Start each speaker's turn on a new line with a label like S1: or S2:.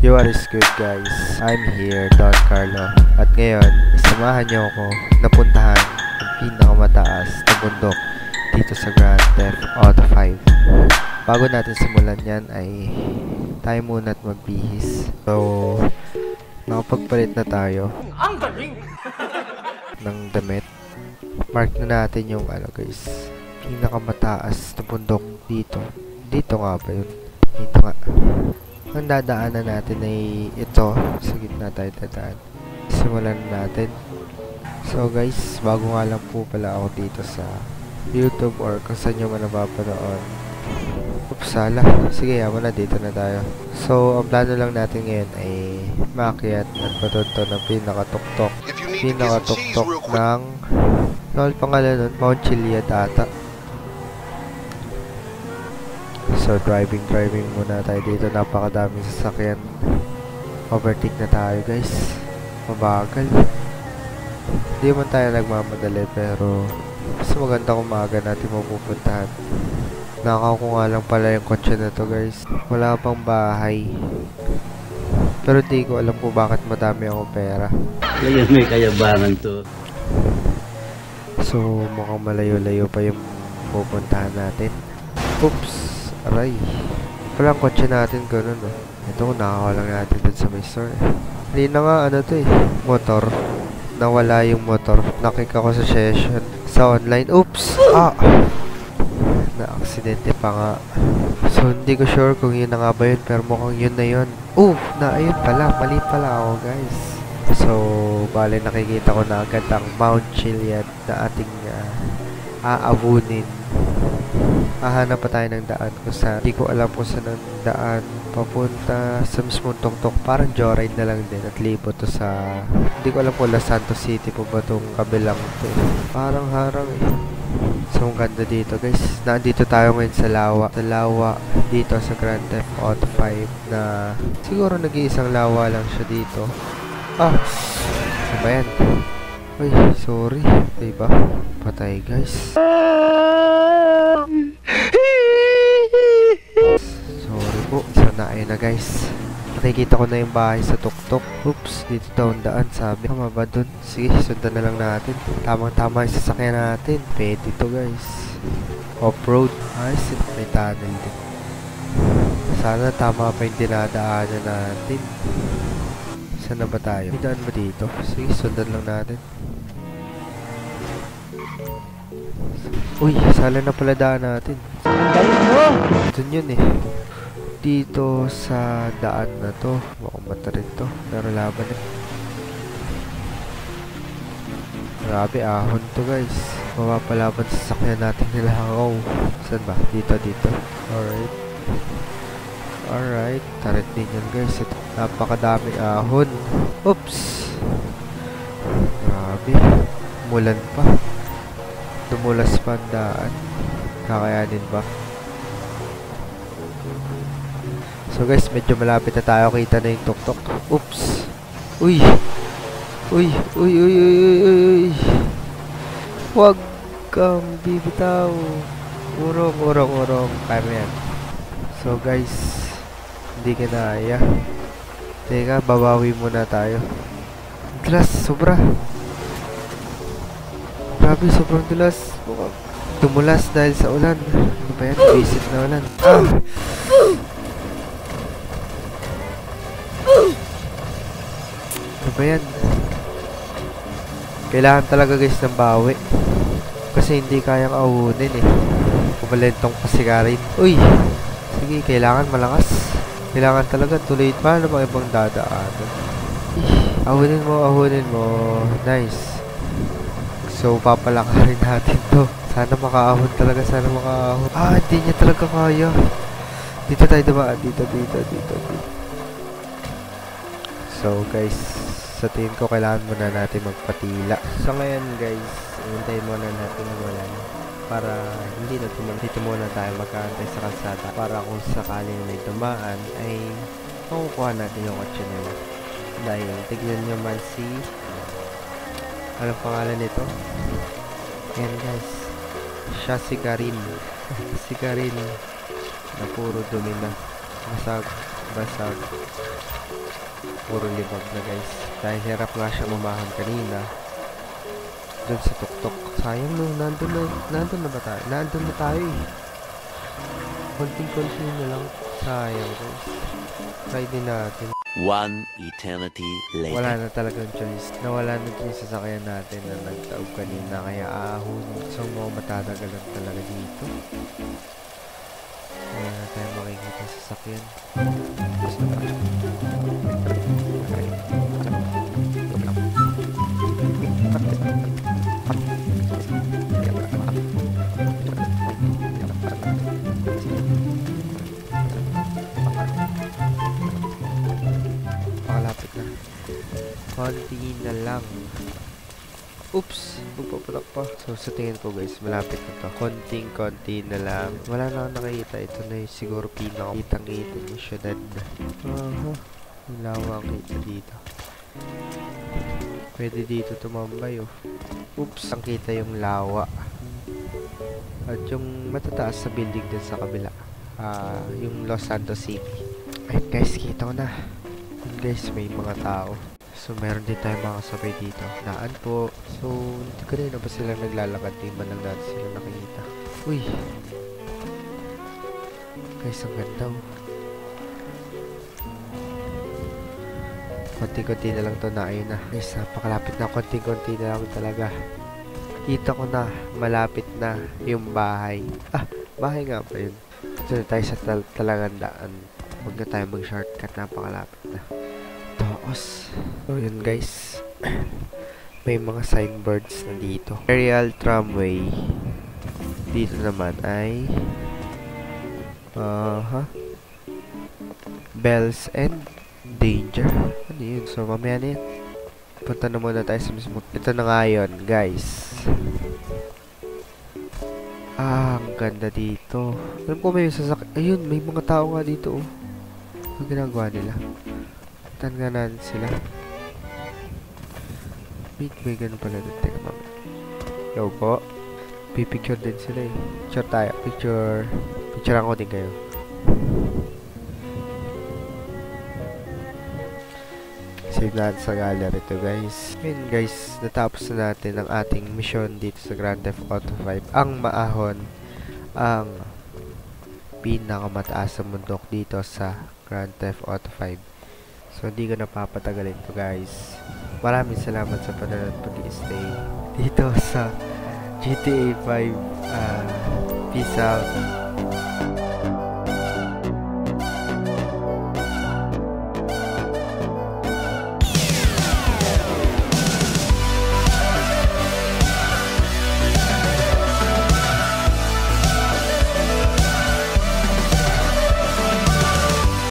S1: Yo, what is good guys? I'm here, Don Carlo. At ngayon, samahan niyo ako na puntahan ang pinakamataas na bundok dito sa Grand Theft Auto 5. Bago natin simulan yan ay tayo muna at magbihis. So, nakapagpalit na tayo ng damit. Mark na natin yung guys, pinakamataas na bundok dito. Dito nga ba yun? Dito nga. Ang dadaanan natin ay ito. Sa gitna tayo dadaan. Simulan natin. So guys, bago nga lang po pala ako dito sa YouTube or kung saan nyo man napapanood. Upsala. Sige, yaman na, dito na tayo. So, ang plano lang natin ngayon ay maakyat at patunto ng pinakatuktok. Pinakatuktok ng ano pangalan nun? Mount Chiliad ata. So, driving muna tayo dito. Napakadaming sasakyan. Overtake na tayo, guys. Mabagal. Hindi man tayo nagmamadali, pero mas maganda kung maaga natin mapupuntahan. Nakaw ko nga lang pala yung kotse na to, guys. Wala pang bahay. Pero di ko alam kung bakit madami akong pera.
S2: Ngayon may kayabangan to.
S1: So, mukhang malayo-layo pa yung pupuntahan natin. Oops! Aray. Palang kotse natin ganun, no? Ito, nakakuha lang natin dun sa may store. Hindi na nga, to motor. Nawala yung motor. Nakik ako sa session. Sa online. Oops! Na-aksidente pa nga. So, hindi ko sure kung yun na nga ba yun. Pero mukhang yun na yun. Ayun pala. Mali pala ako, guys. So, bale nakikita ko na agad ang Mount Chiliad na ating aabunin. Hahanap pa tayo ng daan kung saan. Hindi ko alam kung saan ang daan papunta sa mismong tuktok. Parang joyride na lang din at libo to sa... Hindi ko alam kung Los Santos City po ba itong kabilang to. Parang harang eh. So, ang ganda dito guys. Nandito tayo ngayon sa lawa. Sa lawa dito sa Grand Theft Auto 5 na siguro nag-iisang lawa lang siya dito. Ano ba yan? Ay, sorry. Diba? Patay guys. Sorry po. So, ayun na guys. Nakikita ko na yung bahay sa tuktok. Oops, dito daw ang daan. Sabi, tama ba dun? Sige, sundan na lang natin. Tamang-tama yung sasakyan natin. Pwede to guys. Off-road. Ayos, may tunnel din. Sana tama pa yung dinadaanan natin. Saan na ba tayo? May daan ba dito? Sige, sundan lang natin. Uy, sala na pala daan natin.
S2: Ang galing mo!
S1: Dun yun eh. Dito sa daan na to. Mukhang mata rin to. Pero laban eh. Grabe, ahon to guys. Mapapalaban sa sakyan natin nila ako. Saan ba? Dito. Alright. Alright. Tarit din yan guys. Ito. Napakadaming ahon. Oops! Grabe. Mulan pa. Dumulas pa ang daan. Kakayanin ba? So guys, medyo malapit na tayo. Kita na yung tuktok. Oops! Uy! Huwag kang bibitaw. Urong. Kaya mo yan. So guys, hindi ka na kaya. Teka, babawi muna tayo. Dulas, sobra. Grabe, sobrang dulas. Tumulas dahil sa ulan. Ano ba yan? Visit na ulan. Ano ba yan? Kailangan talaga guys ng bawi. Kasi hindi kayang ahunin eh. Kumalentong pasigarin. Uy! Sige, kailangan malakas. Kailangan talaga tuloy. Paano bang ibang dadaanan? Ahunin mo. Nice. So, papalakarin natin to. Sana makaahon talaga. Hindi niya talaga kaya. Dito tayo dumaan. Dito. So, guys, sa tingin ko, kailangan muna natin magpatila. So, ngayon, guys, hintayin muna natin umalan. Para hindi na dito muna tayo magkaantay sa kalsada. Para kung sakali na dumaan, ay makukuha natin yung kotse nila. Dahil, tignan nyo man si... Anong pangalan nito? Ayan guys. Siya si Karin. Na puro dumi na. basag. Puro libag na guys. Dahil hirap nga siya umahon kanina. Doon sa tuktok. Sayang no, nandun na ba tayo? Nandun na tayo eh. Konting-konti na lang. Sayang guys. Try din natin.
S3: One eternity later.
S1: Wala na talagang choice. Nawala na yung sasakyan natin na nagtaob kanina. Kaya ahon. So mo matatagalan talaga dito. Wala na tayo makikita sa sasakyan. Gusto pa. Pakalapit na. Konti na lang. Oops! Magpapatak pa. So sa tingin ko guys, malapit na to. Konting-konti na lang. Wala na akong nakikita. Ito na yung siguro pinaka-kitang-kita yung syudad. Yung lawa ang kita dito. Pwede dito tumambay oh. Oops! Ang kita yung lawa. At yung matataas sa building din sa kabila. Yung Los Santos City. Ayun guys, kita ko na. Ayun guys, may mga tao. So meron din tayong mga sabay dito. Daan po. So hindi ko rin na ba sila naglalakad? Di ba lang natin sila nakikita? Uy! Guys, ang ganda oh. Konti-konti na lang to na. Ayun na. Guys, napakalapit na. Konti-konti na lang talaga. Kita ko na. Malapit na yung bahay. Bahay nga pa yun. Dito na tayo sa talagang daan. Huwag na tayo mag-shortcut. Napakalapit na. Taos. So yun guys. May mga signboards na dito. Aerial tramway. Dito naman ay Bells and Danger. Ano yun? So mamaya na yun. Punta na muna tayo sa mismo. Ito na nga yun guys. Ang ganda dito. Alam ko may ayun, may mga tao nga dito oh. Ang ginagawa nila. Puntan nga natin sila. Wait, may ganun pala dito. Teka mami. Yo po. Pipicture din sila eh. Picture tayo. Picturean ko din kayo. Save natin sa gallery to guys. Ayun guys, natapos na natin ang ating mission dito sa Grand Theft Auto 5. Ang maahon, ang pinakamataas sa mundok dito sa Grand Theft Auto 5. So hindi ko napapatagalin to guys. Maraming salamat sa panonood pag-i-stay dito sa GTA 5. Peace out.